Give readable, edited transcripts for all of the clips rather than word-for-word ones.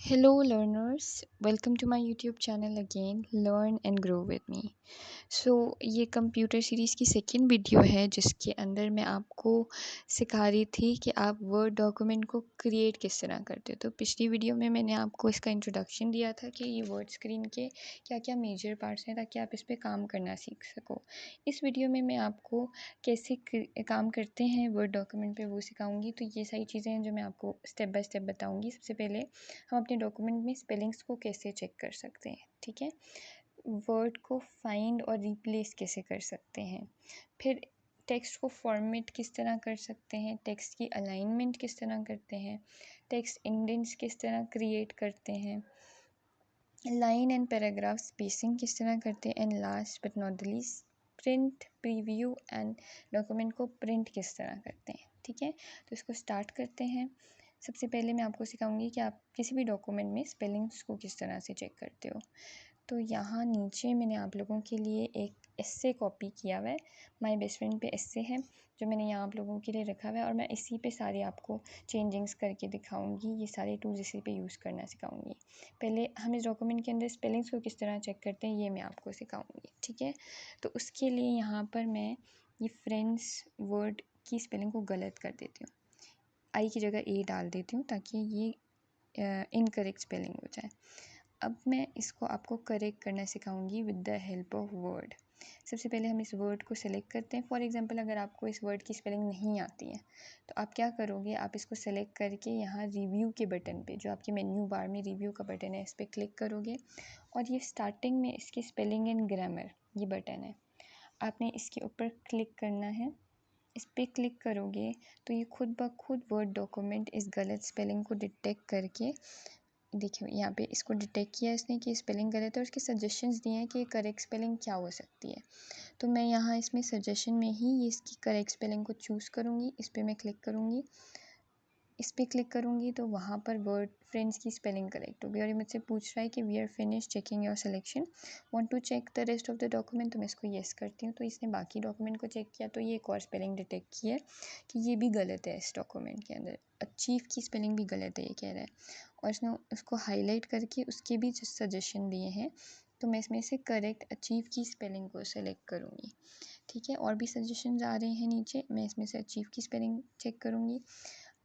Hello, learners. Welcome to my YouTube channel again. Learn and grow with me. ये computer series की second video है जिसके अंदर मैं आपको सिखा रही थी कि आप वर्ड डॉक्यूमेंट को क्रिएट किस तरह करते हो। तो पिछली वीडियो में मैंने आपको इसका इंट्रोडक्शन दिया था कि ये वर्ड स्क्रीन के क्या क्या मेजर पार्ट्स हैं ताकि आप इस पर काम करना सीख सको। इस वीडियो में मैं आपको कैसे काम करते हैं वर्ड डॉक्यूमेंट पे वो सिखाऊंगी। तो ये सारी चीज़ें हैं जो मैं आपको स्टेप बाय स्टेप बताऊँगी। सबसे पहले हम अपने डॉक्यूमेंट में स्पेलिंग्स को कैसे चेक कर सकते हैं, ठीक है। वर्ड को फाइंड और रिप्लेस कैसे कर सकते हैं, फिर टेक्स्ट को फॉर्मेट किस तरह कर सकते हैं, टेक्स्ट की अलाइनमेंट किस तरह करते हैं, टेक्स्ट इंडेंट्स किस तरह क्रिएट करते हैं, लाइन एंड पैराग्राफ स्पेसिंग किस तरह करते हैं, and last but not the least print preview and document को प्रिंट किस तरह करते हैं, ठीक है। तो इसको स्टार्ट करते हैं। सबसे पहले मैं आपको सिखाऊंगी कि आप किसी भी डॉक्यूमेंट में स्पेलिंग्स को किस तरह से चेक करते हो। तो यहाँ नीचे मैंने आप लोगों के लिए एक एस्से कॉपी किया हुआ है। माय बेस्ट फ्रेंड पे एस्से है जो मैंने यहाँ आप लोगों के लिए रखा हुआ है, और मैं इसी पे सारे आपको चेंजिंग्स करके दिखाऊंगी। ये सारे टूल्स इसी पे यूज़ करना सिखाऊंगी। पहले हम इस डॉक्यूमेंट के अंदर स्पेलिंग्स को किस तरह चेक करते हैं ये मैं आपको सिखाऊंगी, ठीक है। तो उसके लिए यहाँ पर मैं ये फ्रेंड्स वर्ड की स्पेलिंग को गलत कर देती हूँ। आई की जगह ए डाल देती हूँ ताकि ये इनकरेक्ट स्पेलिंग हो जाए। अब मैं इसको आपको करेक्ट करना सिखाऊंगी with the help of word. सबसे पहले हम इस वर्ड को सेलेक्ट करते हैं। फॉर एग्जांपल अगर आपको इस वर्ड की स्पेलिंग नहीं आती है तो आप क्या करोगे, आप इसको सेलेक्ट करके यहाँ रिव्यू के बटन पे, जो आपके मेन्यू बार में रिव्यू का बटन है, इस पर क्लिक करोगे और ये स्टार्टिंग में इसकी स्पेलिंग एंड ग्रामर ये बटन है, आपने इसके ऊपर क्लिक करना है। इस पर क्लिक करोगे तो ये खुद ब खुद वर्ड डॉक्यूमेंट इस गलत स्पेलिंग को डिटेक्ट करके, देखिए यहाँ पे इसको डिटेक्ट किया इसने कि स्पेलिंग गलत है और उसके सजेशंस दिए हैं कि करेक्ट स्पेलिंग क्या हो सकती है। तो मैं यहाँ इसमें सजेशन में ही ये इसकी करेक्ट स्पेलिंग को चूज़ करूँगी। इस पर मैं क्लिक करूँगी। इस पर क्लिक करूँगी तो वहाँ पर वर्ड फ्रेंड्स की स्पेलिंग करेक्ट होगी और ये मुझसे पूछ रहा है कि we are finish checking your selection, want to check the rest of the document. तो मैं इसको येस करती हूँ। तो इसने बाकी डॉक्यूमेंट को चेक किया तो ये एक और स्पेलिंग डिटेक्ट की है कि ये भी गलत है इस डॉक्यूमेंट के अंदर, अचीव की स्पेलिंग भी गलत है ये कह रहा है, और इसने उसको हाईलाइट करके उसके भी सजेशन दिए हैं। तो मैं इसमें से करेक्ट अचीव की स्पेलिंग को सेलेक्ट करूँगी, ठीक है। और भी सजेशन आ रहे हैं नीचे, मैं इसमें से अचीव की स्पेलिंग चेक करूँगी।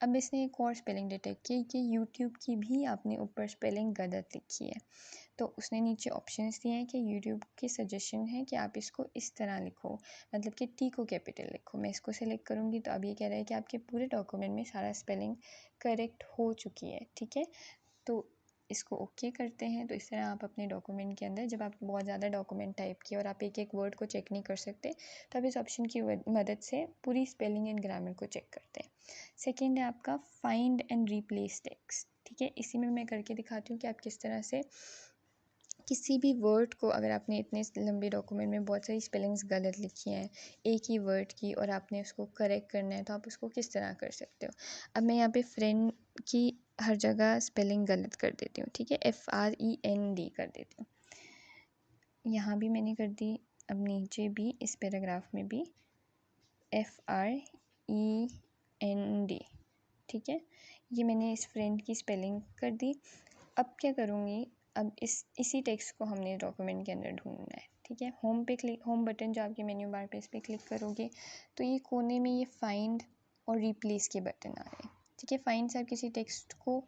अब इसने एक और स्पेलिंग डिटेक्ट की कि यूट्यूब की भी आपने ऊपर स्पेलिंग गलत लिखी है। तो उसने नीचे ऑप्शंस दिए हैं कि यूट्यूब के सजेशन है कि आप इसको इस तरह लिखो, मतलब कि टी को कैपिटल लिखो। मैं इसको सेलेक्ट करूँगी तो अब ये कह रहा है कि आपके पूरे डॉक्यूमेंट में सारा स्पेलिंग करेक्ट हो चुकी है, ठीक है। तो इसको ओके करते हैं। तो इस तरह आप अपने डॉक्यूमेंट के अंदर, जब आप बहुत ज़्यादा डॉक्यूमेंट टाइप किए और आप एक एक वर्ड को चेक नहीं कर सकते, तो आप इस ऑप्शन की मदद से पूरी स्पेलिंग एंड ग्रामर को चेक करते हैं। सेकेंड है आपका फाइंड एंड रिप्लेस टेक्स्ट, ठीक है। इसी में मैं करके दिखाती हूँ कि आप किस तरह से किसी भी वर्ड को, अगर आपने इतने लंबे डॉक्यूमेंट में बहुत सारी स्पेलिंग्स गलत लिखी हैं एक ही वर्ड की और आपने उसको करेक्ट करना है तो आप उसको किस तरह कर सकते हो। अब मैं यहाँ पे फ्रेंड की हर जगह स्पेलिंग गलत कर देती हूँ, ठीक है, FREND कर देती हूँ। यहाँ भी मैंने कर दी। अब नीचे भी इस पैराग्राफ में भी FREND, ठीक है। ये मैंने इस फ्रेंड की स्पेलिंग कर दी। अब क्या करूँगी, अब इसी टेक्स्ट को हमने डॉक्यूमेंट के अंदर ढूंढना है, ठीक है। होम पे क्लिक, होम बटन जो आपके मेन्यू बार पे, इस पर क्लिक करोगे तो ये कोने में ये फाइंड और रिप्लेस के बटन आ रहे हैं, ठीक है। फाइंड से आप किसी टेक्स्ट को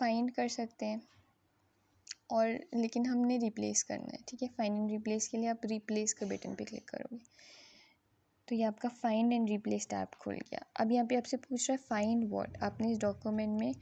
फाइंड कर सकते हैं, और लेकिन हमने रिप्लेस करना है, ठीक है। फाइंड एंड रिप्लेस के लिए आप रिप्लेस के बटन पे क्लिक करोगे तो ये आपका फाइंड एंड रिप्लेस टैब खुल गया। अब यहाँ पे आपसे पूछ रहा है फाइंड व्हाट, आपने इस डॉक्यूमेंट में,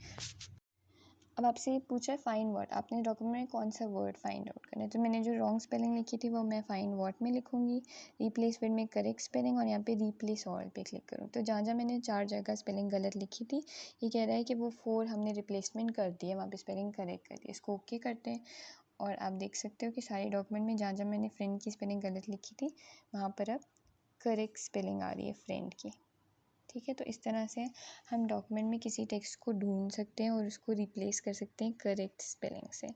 अब आपसे ये पूछा है फाइंड वर्ड, आपने डॉक्यूमेंट में कौन सा वर्ड फाइंड आउट करना है। तो मैंने जो रॉन्ग स्पेलिंग लिखी थी वो मैं फाइंड वर्ड में लिखूंगी, रिप्लेस वर्ड में करेक्ट स्पेलिंग, और यहाँ पे रिप्लेस ऑल पे क्लिक करूँ। तो जहाँ जहाँ मैंने 4 जगह स्पेलिंग गलत लिखी थी, ये कह रहा है कि वो 4 हमने रिप्लेसमेंट कर दिए, वहाँ पे स्पेलिंग करेक्ट कर दी। इसको ओके करते हैं और आप देख सकते हो कि सारे डॉक्यूमेंट में जहाँ जहाँ मैंने फ्रेंड की स्पेलिंग गलत लिखी थी वहाँ पर अब करेक्ट स्पेलिंग आ रही है फ्रेंड की, ठीक है। तो इस तरह से हम डॉक्यूमेंट में किसी टेक्स्ट को ढूंढ सकते हैं और उसको रिप्लेस कर सकते हैं करेक्ट स्पेलिंग से।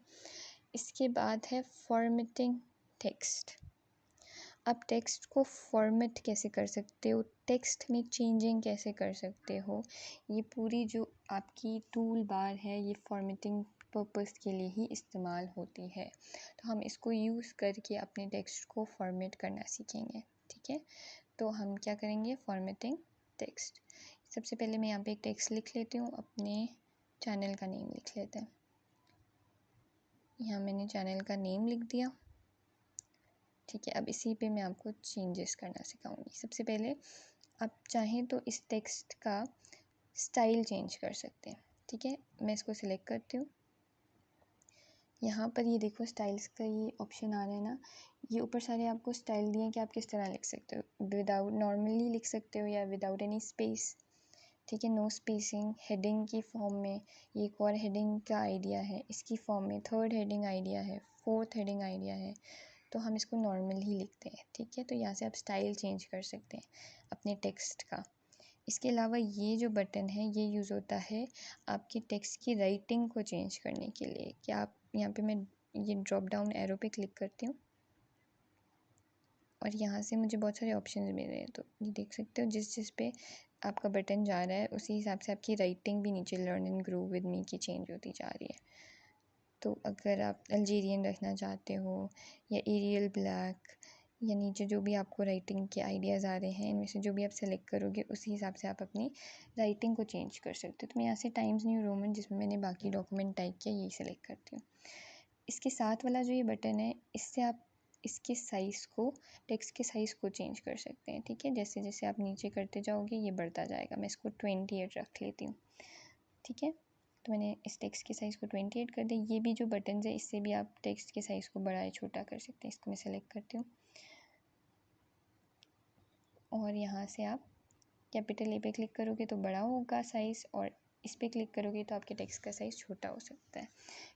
इसके बाद है फॉर्मेटिंग टेक्स्ट। अब टेक्स्ट को फॉर्मेट कैसे कर सकते हो, टेक्स्ट में चेंजिंग कैसे कर सकते हो, ये पूरी जो आपकी टूल बार है ये फॉर्मेटिंग पर्पस के लिए ही इस्तेमाल होती है। तो हम इसको यूज़ करके अपने टेक्स्ट को फॉर्मेट करना सीखेंगे। ठीक है, तो हम क्या करेंगे, फॉर्मेटिंग टेक्स्ट। सबसे पहले मैं यहाँ पे एक टेक्स्ट लिख लेती हूँ, अपने चैनल का नेम लिख लेते हैं। यहाँ मैंने चैनल का नेम लिख दिया। ठीक है, अब इसी पे मैं आपको चेंजेस करना सिखाऊंगी। सबसे पहले आप चाहें तो इस टेक्स्ट का स्टाइल चेंज कर सकते हैं। ठीक है, मैं इसको सिलेक्ट करती हूँ। यहाँ पर ये देखो स्टाइल्स का ये ऑप्शन आ रहा है ना, ये ऊपर सारे आपको स्टाइल दिए कि आप किस तरह लिख सकते हो। विदाउट नॉर्मली लिख सकते हो या विदाउट एनी स्पेस। ठीक है, नो स्पेसिंग, हेडिंग की फॉर्म में, ये एक और हेडिंग का आइडिया है, इसकी फॉर्म में थर्ड हेडिंग आइडिया है, फोर्थ हेडिंग आइडिया है। तो हम इसको नॉर्मल ही लिखते हैं। ठीक है, तो यहाँ से आप स्टाइल चेंज कर सकते हैं अपने टेक्स्ट का। इसके अलावा ये जो बटन है ये यूज़ होता है आपकी टेक्स्ट की राइटिंग को चेंज करने के लिए। कि आप यहाँ पे, मैं ये ड्रॉप डाउन एरो पे क्लिक करती हूँ और यहाँ से मुझे बहुत सारे ऑप्शंस मिल रहे हैं। तो ये देख सकते हो जिस पे आपका बटन जा रहा है उसी हिसाब से आपकी राइटिंग भी नीचे learn and grow with me की चेंज होती जा रही है। तो अगर आप अल्जीरियन रखना चाहते हो या एरियल ब्लैक या नीचे जो भी आपको राइटिंग के आइडियाज़ आ रहे हैं, इनमें से जो भी आप सेलेक्ट करोगे उसी हिसाब से आप अपनी राइटिंग को चेंज कर सकते हो। तो मैं यहाँ से टाइम्स न्यू रोमन, जिसमें मैंने बाकी डॉक्यूमेंट टाइप किया, यही सेलेक्ट करती हूँ। इसके साथ वाला जो ये बटन है, इससे आप इसके साइज़ को, टेक्स्ट के साइज़ को चेंज कर सकते हैं। ठीक है, जैसे जैसे आप नीचे करते जाओगे ये बढ़ता जाएगा। मैं इसको 28 रख लेती हूँ। ठीक है, तो मैंने इस टेक्स्ट के साइज़ को 28 कर दिया। ये भी जो बटन है इससे भी आप टेक्स्ट के साइज़ को बड़ा या छोटा कर सकते हैं। इसको मैं सेलेक्ट करती हूँ और यहाँ से आप कैपिटल ए पे क्लिक करोगे तो बड़ा होगा साइज़, और इस पर क्लिक करोगे तो आपके टेक्स्ट का साइज़ छोटा हो सकता है।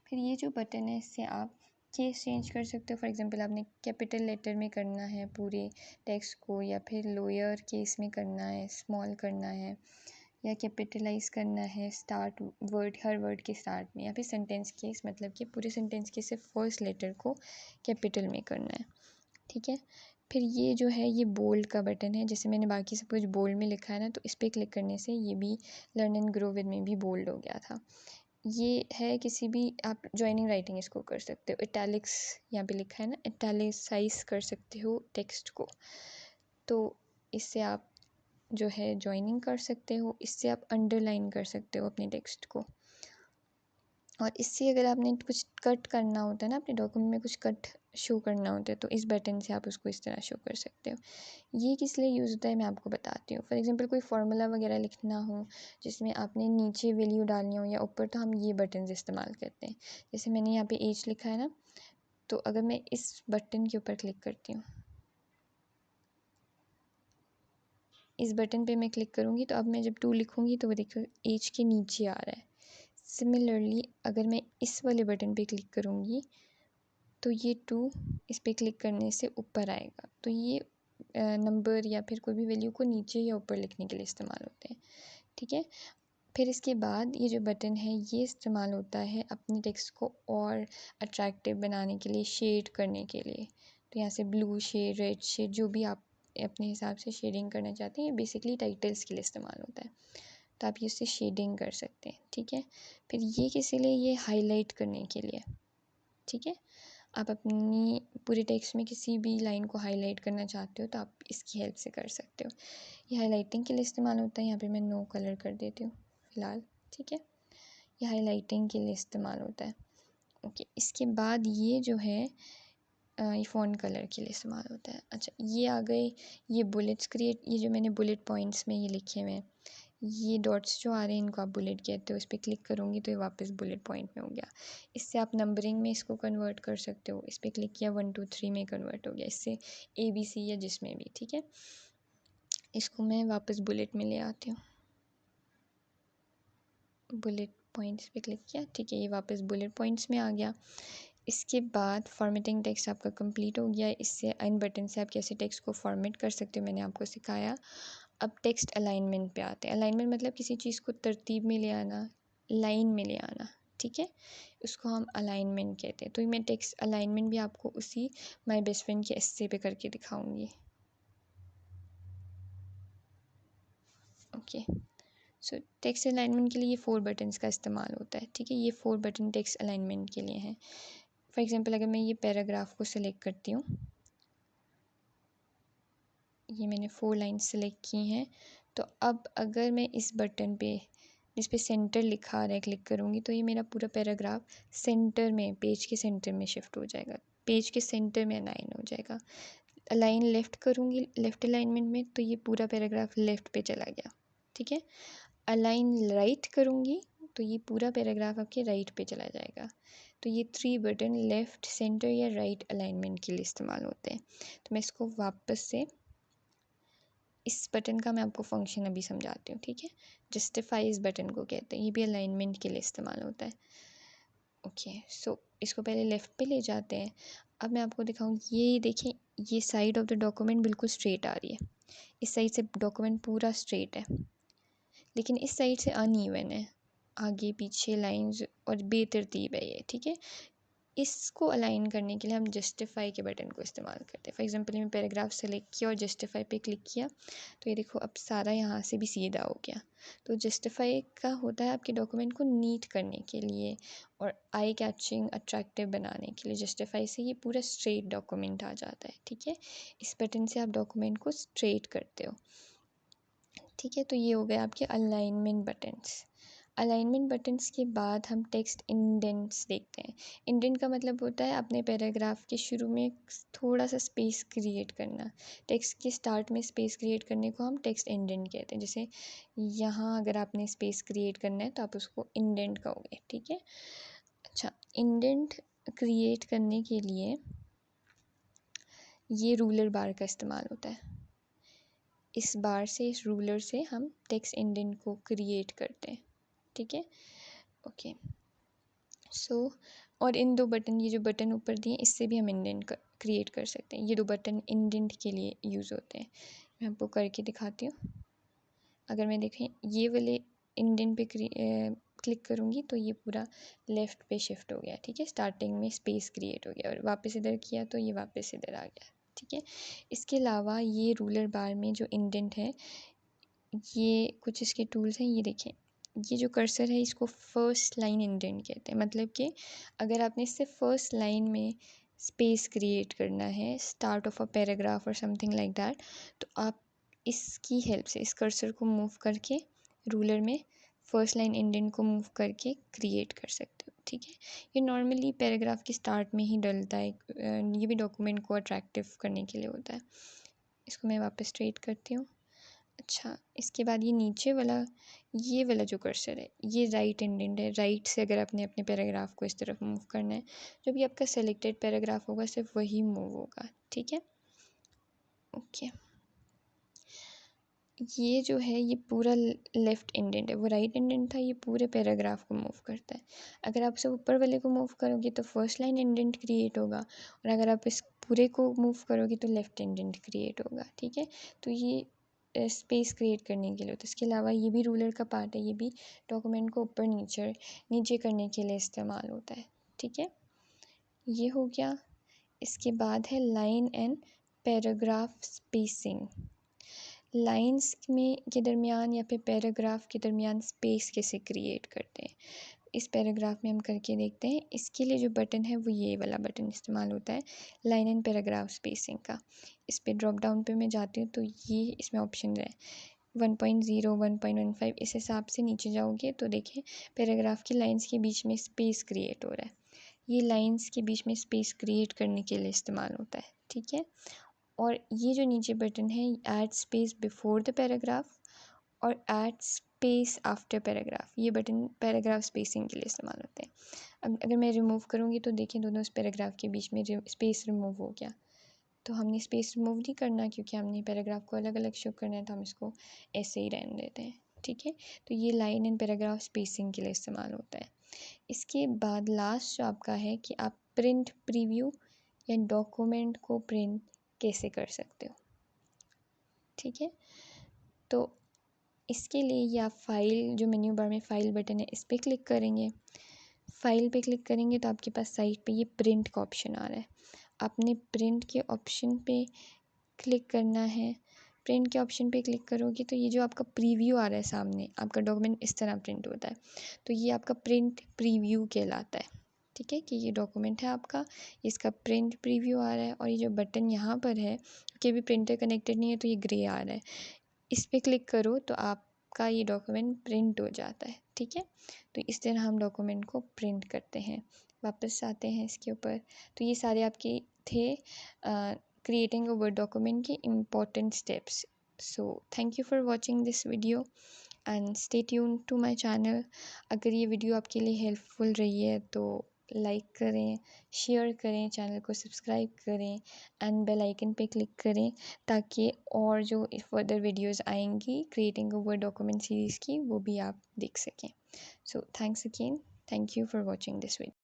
फिर ये जो बटन है इससे आप केस चेंज कर सकते हो। फॉर एग्जांपल आपने कैपिटल लेटर में करना है पूरे टेक्स्ट को, या फिर लोअर केस में करना है, स्मॉल करना है, या कैपिटलाइज करना है स्टार्ट वर्ड, हर वर्ड के स्टार्ट में, या फिर सेंटेंस केस, मतलब कि पूरे सेंटेंस के सिर्फ फर्स्ट लेटर को कैपिटल में करना है। ठीक है, फिर ये जो है ये बोल्ड का बटन है। जैसे मैंने बाकी सब कुछ बोल्ड में लिखा है ना, तो इस पर क्लिक करने से ये भी लर्न एंड ग्रो विद में भी बोल्ड हो गया था। ये है किसी भी, आप जॉइनिंग राइटिंग इसको कर सकते हो। इटैलिक्स यहाँ पे लिखा है ना, इटैलिसाइज कर सकते हो टेक्स्ट को। तो इससे आप जो है जॉइनिंग कर सकते हो, इससे आप अंडरलाइन कर सकते हो अपने टेक्स्ट को। और इससे अगर आपने कुछ कट करना होता है ना, अपने डॉक्यूमेंट में कुछ कट शो करना होता है, तो इस बटन से आप उसको इस तरह शो कर सकते हो। ये किस लिए यूज़ होता है मैं आपको बताती हूँ। फॉर एग्जांपल कोई फार्मूला वगैरह लिखना हो जिसमें आपने नीचे वैल्यू डालनी हो या ऊपर, तो हम ये बटन इस्तेमाल करते हैं। जैसे मैंने यहाँ पे एज लिखा है ना, तो अगर मैं इस बटन के ऊपर क्लिक करती हूँ, इस बटन पे मैं क्लिक करूँगी, तो अब मैं जब 2 लिखूँगी तो वो देखो एज के नीचे आ रहा है। सिमिलरली अगर मैं इस वाले बटन पे क्लिक करूँगी तो ये 2 इस पे क्लिक करने से ऊपर आएगा। तो ये नंबर या फिर कोई भी वैल्यू को नीचे या ऊपर लिखने के लिए इस्तेमाल होते हैं। ठीक है, फिर इसके बाद ये जो बटन है ये इस्तेमाल होता है अपनी टेक्स्ट को और अट्रैक्टिव बनाने के लिए, शेड करने के लिए। तो यहाँ से ब्लू शेड, रेड शेड, जो भी आप अपने हिसाब से शेडिंग करना चाहते हैं, ये बेसिकली टाइटल्स के लिए इस्तेमाल होता है। तो आप इससे शेडिंग कर सकते हैं। ठीक है, फिर ये किस लिए, ये हाईलाइट करने के लिए। ठीक है, आप अपनी पूरे टेक्स्ट में किसी भी लाइन को हाईलाइट करना चाहते हो तो आप इसकी हेल्प से कर सकते हो। ये हाईलाइटिंग के लिए इस्तेमाल होता है। यहाँ पे मैं नो कलर कर देती हूँ फ़िलहाल। ठीक है, ये हाईलाइटिंग के लिए इस्तेमाल होता है। ओके, इसके बाद ये जो है ये फ़ॉन्ट कलर के लिए इस्तेमाल होता है। अच्छा, ये आ गए ये बुलेट्स क्रिएट, ये जो मैंने बुलेट पॉइंट्स में ये लिखे हुए हैं, ये डॉट्स जो आ रहे हैं इनको आप बुलेट कहते हो। इस पर क्लिक करूँगी तो ये वापस बुलेट पॉइंट में हो गया। इससे आप नंबरिंग में इसको कन्वर्ट कर सकते हो। इस पर क्लिक किया 1 2 3 में कन्वर्ट हो गया, इससे ABC या जिसमें भी। ठीक है, इसको मैं वापस बुलेट में ले आती हूँ। बुलेट पॉइंट्स पे क्लिक किया, ठीक है, ये वापस बुलेट पॉइंट्स में आ गया। इसके बाद फॉर्मेटिंग टेक्स्ट आपका कंप्लीट हो गया। इससे इन बटन से आप कैसे टेक्स्ट को फॉर्मेट कर सकते हो मैंने आपको सिखाया। अब टेक्स्ट अलाइनमेंट पे आते हैं। अलाइनमेंट मतलब किसी चीज़ को तरतीब में ले आना, लाइन में ले आना। ठीक है, उसको हम अलाइनमेंट कहते हैं। तो मैं टेक्स्ट अलाइनमेंट भी आपको उसी माय बेस्ट फ्रेंड के एस्से पे करके दिखाऊंगी। ओके, सो टेक्स्ट अलाइनमेंट के लिए ये 4 बटन्स का इस्तेमाल होता है, ठीक है। ये 4 बटन टेक्स्ट अलाइनमेंट के लिए हैं। फॉर एग्जांपल अगर मैं ये पैराग्राफ को सिलेक्ट करती हूँ, ये मैंने 4 लाइन्स सेलेक्ट की हैं, तो अब अगर मैं इस बटन पे जिस पे सेंटर लिखा आ रहा है क्लिक करूँगी तो ये मेरा पूरा पैराग्राफ सेंटर में, पेज के सेंटर में शिफ्ट हो जाएगा, पेज के सेंटर में अलाइन हो जाएगा। अलाइन लेफ़्ट करूँगी लेफ़्ट अलाइनमेंट में तो ये पूरा पैराग्राफ लेफ़्ट पे चला गया, ठीक है। अलाइन राइट करूँगी तो ये पूरा पैराग्राफ आपके राइट पे चला जाएगा। तो ये 3 बटन लेफ़्ट, सेंटर या राइट अलाइनमेंट के लिए इस्तेमाल होते हैं। तो मैं इसको वापस से इस बटन का मैं आपको फंक्शन अभी समझाती हूँ, ठीक है। जस्टिफाई इस बटन को कहते हैं, ये भी अलाइनमेंट के लिए इस्तेमाल होता है। ओके, सो इसको पहले लेफ़्ट पे ले जाते हैं। अब मैं आपको दिखाऊँ, ये देखिए, ये साइड ऑफ द डॉक्यूमेंट बिल्कुल स्ट्रेट आ रही है। इस साइड से डॉक्यूमेंट पूरा स्ट्रेट है, लेकिन इस साइड से अनइवन है, आगे पीछे लाइंस और बेतरतीब है ये, ठीक है। इसको अलाइन करने के लिए हम जस्टिफाई के बटन को इस्तेमाल करते हैं। फॉर एग्जांपल मैं पैराग्राफ सेलेक्ट किया और जस्टिफाई पे क्लिक किया तो ये देखो अब सारा यहाँ से भी सीधा हो गया। तो जस्टिफाई का होता है आपके डॉक्यूमेंट को नीट करने के लिए और आई कैचिंग अट्रैक्टिव बनाने के लिए। जस्टिफाई से ये पूरा स्ट्रेट डॉक्यूमेंट आ जाता है, ठीक है। इस बटन से आप डॉक्यूमेंट को स्ट्रेट करते हो, ठीक है। तो ये हो गए आपके अलाइनमेंट बटन्स। अलाइनमेंट बटन्स के बाद हम टेक्स्ट इंडेंट्स देखते हैं। इंडेंट का मतलब होता है अपने पैराग्राफ के शुरू में थोड़ा सा स्पेस क्रिएट करना। टेक्स्ट के स्टार्ट में स्पेस क्रिएट करने को हम टेक्स्ट इंडेंट कहते हैं। जैसे यहाँ अगर आपने स्पेस क्रिएट करना है तो आप उसको इंडेंट कहोगे, ठीक है। अच्छा, इंडेंट क्रिएट करने के लिए ये रूलर बार का इस्तेमाल होता है। इस बार से, इस रूलर से हम टेक्स्ट इंडेंट को क्रिएट करते हैं, ठीक है। ओके, सो और इन 2 बटन, ये जो बटन ऊपर दिए इससे भी हम इंडेंट क्रिएट कर सकते हैं। ये 2 बटन इंडेंट के लिए यूज़ होते हैं। मैं आपको करके दिखाती हूँ। अगर मैं देखें ये वाले इंडेंट पे क्लिक करूँगी तो ये पूरा लेफ़्ट पे शिफ्ट हो गया, ठीक है। स्टार्टिंग में स्पेस क्रिएट हो गया और वापस इधर किया तो ये वापस इधर आ गया, ठीक है। इसके अलावा ये रूलर बार में जो इंडेंट है, ये कुछ इसके टूल्स हैं। ये देखें, ये जो कर्सर है इसको फर्स्ट लाइन इंडेंट कहते हैं। मतलब कि अगर आपने इससे फर्स्ट लाइन में स्पेस क्रिएट करना है, स्टार्ट ऑफ अ पैराग्राफ और समथिंग लाइक दैट, तो आप इसकी हेल्प से इस कर्सर को मूव करके रूलर में फर्स्ट लाइन इंडेंट को मूव करके क्रिएट कर सकते हो, ठीक है। ये नॉर्मली पैराग्राफ के स्टार्ट में ही डलता है। ये भी डॉक्यूमेंट को अट्रैक्टिव करने के लिए होता है। इसको मैं वापस स्ट्रेट करती हूँ। अच्छा, इसके बाद ये नीचे वाला, ये वाला जो कर्सर है ये राइट इंडेंट है। राइट से अगर आपने अपने पैराग्राफ को इस तरफ मूव करना है, जो भी आपका सेलेक्टेड पैराग्राफ होगा सिर्फ वही मूव होगा, ठीक है। ओके, ये जो है ये पूरा लेफ़्ट इंडेंट है, वो राइट इंडेंट था, ये पूरे पैराग्राफ को मूव करता है। अगर आप सब ऊपर वाले को मूव करोगे तो फर्स्ट लाइन इंडेंट क्रिएट होगा और अगर आप इस पूरे को मूव करोगे तो लेफ़्ट इंडेंट क्रिएट होगा, ठीक है। तो ये स्पेस क्रिएट करने के लिए होता है। इसके अलावा ये भी रूलर का पार्ट है, ये भी डॉक्यूमेंट को ऊपर नीचे नीचे करने के लिए इस्तेमाल होता है, ठीक है। ये हो गया। इसके बाद है line and paragraph spacing. Lines में के दरमियान या फिर पैराग्राफ के दरमियान स्पेस कैसे क्रिएट करते हैं, इस पैराग्राफ में हम करके देखते हैं। इसके लिए जो बटन है वो ये वाला बटन इस्तेमाल होता है, लाइन एंड पैराग्राफ स्पेसिंग का। इस पर ड्रॉप डाउन पे मैं जाती हूँ तो ये इसमें ऑप्शन है 1.0, 1.15, इस हिसाब से नीचे जाओगे तो देखिए पैराग्राफ की लाइंस के बीच में स्पेस क्रिएट हो रहा है। ये लाइंस के बीच में स्पेस क्रिएट करने के लिए इस्तेमाल होता है, ठीक है। और ये जो नीचे बटन है, add space before the paragraph और ऐड स्पेस आफ्टर पैराग्राफ, ये बटन पैराग्राफ स्पेसिंग के लिए इस्तेमाल होते हैं। अब अगर मैं रिमूव करूँगी तो देखिए दोनों इस पैराग्राफ के बीच में स्पेस रिमूव हो गया। तो हमने स्पेस रिमूव नहीं करना क्योंकि हमने पैराग्राफ को अलग अलग शो करना है, तो हम इसको ऐसे ही रहने देते हैं, ठीक है। तो ये लाइन एंड पैराग्राफ स्पेसिंग के लिए इस्तेमाल होता है। इसके बाद लास्ट जो आपका है कि आप प्रिंट प्रीव्यू या डॉक्यूमेंट को प्रिंट कैसे कर सकते हो, ठीक है। तो इसके लिए या फाइल, जो मेन्यू बार में फाइल बटन है इस पर क्लिक करेंगे। फाइल पे क्लिक करेंगे तो आपके पास साइड पे ये प्रिंट का ऑप्शन आ रहा है। आपने प्रिंट के ऑप्शन पे क्लिक करना है। प्रिंट के ऑप्शन पे क्लिक करोगे तो ये जो आपका प्रीव्यू आ रहा है सामने, आपका डॉक्यूमेंट इस तरह प्रिंट होता है, तो ये आपका प्रिंट प्रीव्यू कहलाता है। ठीक है, कि ये डॉक्यूमेंट है आपका, इसका प्रिंट प्रीव्यू आ रहा है, और ये जो बटन यहाँ पर है कि अभी प्रिंटर कनेक्टेड नहीं है तो ये ग्रे आ रहा है, इस पर क्लिक करो तो आपका ये डॉक्यूमेंट प्रिंट हो जाता है। ठीक है, तो इस तरह हम डॉक्यूमेंट को प्रिंट करते हैं। वापस आते हैं इसके ऊपर, तो ये सारे आपके थे क्रिएटिंग अ वर्ड डॉक्यूमेंट की important steps. So thank you for watching this video and stay tune to my channel. अगर ये वीडियो आपके लिए हेल्पफुल रही है तो लाइक करें, शेयर करें, चैनल को सब्सक्राइब करें एंड बेल आइकन पे क्लिक करें, ताकि और जो फर्दर वीडियोस आएंगी creating a Word document series की, वो भी आप देख सकें। So thanks again, thank you for watching this video.